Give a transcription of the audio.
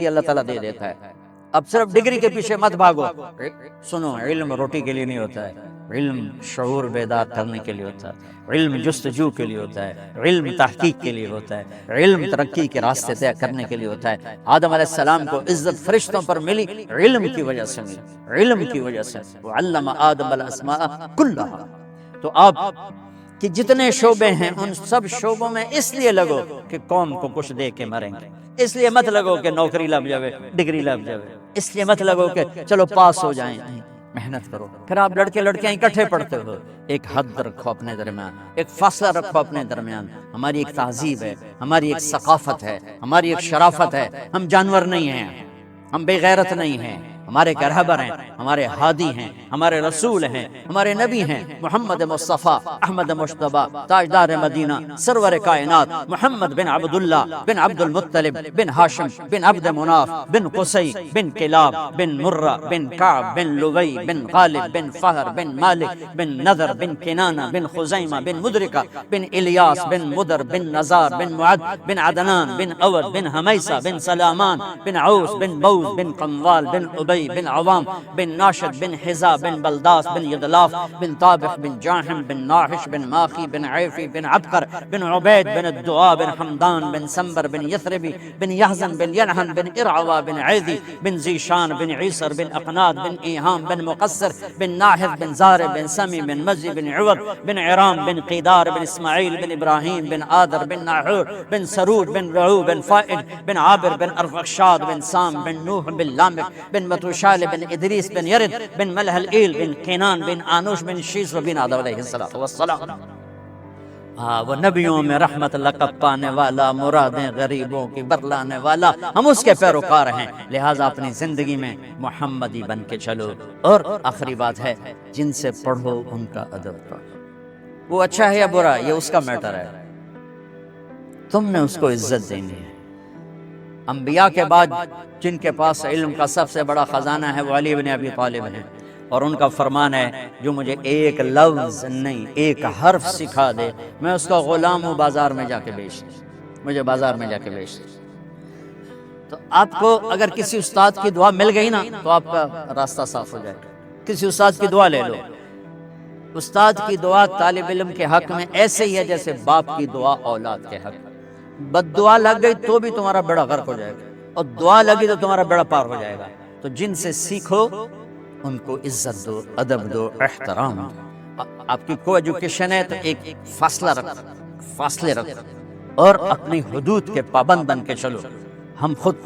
اللہ تعالیٰ دے دیتا ہے۔ اب صرف ڈگری کے پیچھے مت بھاگو، سنو، علم روٹی کے لیے نہیں ہوتا ہے، علم شعور بیدار کرنے کے لیے ہوتا ہے، علم جستجو کے لیے ہوتا ہے، علم تحقیق کے لیے ہوتا ہے، علم ترقی کے راستے طے کرنے کے لیے ہوتا ہے۔ آدم علیہ السلام کو عزت فرشتوں پر ملی، علم کی وجہ سے ملی، علم کی وجہ سے۔ وعلم آدم الاسماء کلھا۔ تو آپ کہ جتنے شعبے ہیں ان سب شعبوں میں اس لیے لگو کہ قوم کو کچھ دے کے مریں گے، اس لیے مت لگو کہ نوکری لگ جاوے، ڈگری لگ جاوے، اس لیے مت لگو کہ چلو پاس ہو جائیں، محنت کرو۔ پھر آپ لڑکے لڑکیاں اکٹھے پڑھتے ہو، ایک حد رکھو اپنے درمیان، ایک فاصلہ رکھو اپنے درمیان۔ ہماری ایک تہذیب ہے، ہماری ایک ثقافت ہے، ہماری ایک شرافت ہے، ہم جانور نہیں ہیں، ہم بے غیرت نہیں ہیں، ہمارے رہبر ہیں، ہمارے ہادی ہیں، ہمارے رسول ہیں، ہمارے نبی ہیں، محمد مصطفیٰ احمد مجتبیٰ تاجدار مدینہ سرور کائنات محمد بن عبداللہ بن عبد المطلب بن ہاشم بن عبد مناف بن قصی بن کلاب بن مرہ بن کعب بن لوی بن غالب بن فہر بن مالک بن نذر بن کنانہ بن خزیمہ بن مدرکہ بن الیاس بن مدر بن نزار بن معد بن عدنان بن اود بن حمیسہ بن سلامان بن عوس بن بوز بن قموال بن ابی بن عوام بن ناشد بن حزا بن بلداس بن یغلاف بن طابخ بن جاحم بن ناحش بن ماخی بن عیفی بن عبقر بن عبید بن الدعاء بن حمدان بن سنبر بن یثربی بن یحزن بن ینحن بن ارعوا بن عیدی بن زیشان بن عیسر بن اقناد بن ایہام بن مقصر بن ناحث بن زارب بن سمی بن مزی بن عوض بن عرام بن قیدار بن اسماعیل بن ابراہیم بن آدر بن ناحور بن سرود بن رعو بن فائد بن عابر بن ارفخشاد بن سام بن نوح بن لامک بن متوشال بن ادریس بن یرد بن ملح الایل بن قینان بن آنوش بن شیس و بن آدم علیہ السلام۔ وہ نبیوں میں رحمت لقب پانے والا، مرادیں غریبوں کی برلانے والا، ہم اس کے پیروکار ہیں، لہٰذا اپنی زندگی میں محمدی بن کے چلو۔ اور آخری بات ہے، جن سے پڑھو ان کا ادب پڑھو، وہ اچھا ہے یا برا یہ اس کا میٹر ہے، تم نے اس کو عزت دینی ہے۔ انبیاء کے بعد جن کے پاس علم کا سب سے بڑا خزانہ ہے وہ علی بن ابی طالب ہیں، اور ان کا فرمان ہے جو مجھے ایک لفظ نہیں ایک حرف سکھا دے میں اس کا غلام ہوں، بازار میں جا کے بیچ دے، مجھے بازار میں جا کے بیچ دے۔ تو آپ کو اگر کسی استاد کی دعا مل گئی نا تو آپ کا راستہ صاف ہو جائے گا۔ کسی استاد کی دعا لے لو، استاد کی دعا طالب علم کے حق میں ایسے ہی ہے جیسے باپ کی دعا اولاد کے حق۔ بد دعا لگ گئی تو بھی تمہارا بیڑا غرق ہو جائے گا، اور دعا لگی تو تمہارا بیڑا پار ہو جائے گا۔ تو جن سے سیکھو ان کو عزت دو، ادب دو، احترام دو۔ آپ کی کو ایجوکیشن ہے تو ایک فاصلے رکھو اور اپنی حدود کے پابند بن کے چلو۔ ہم خود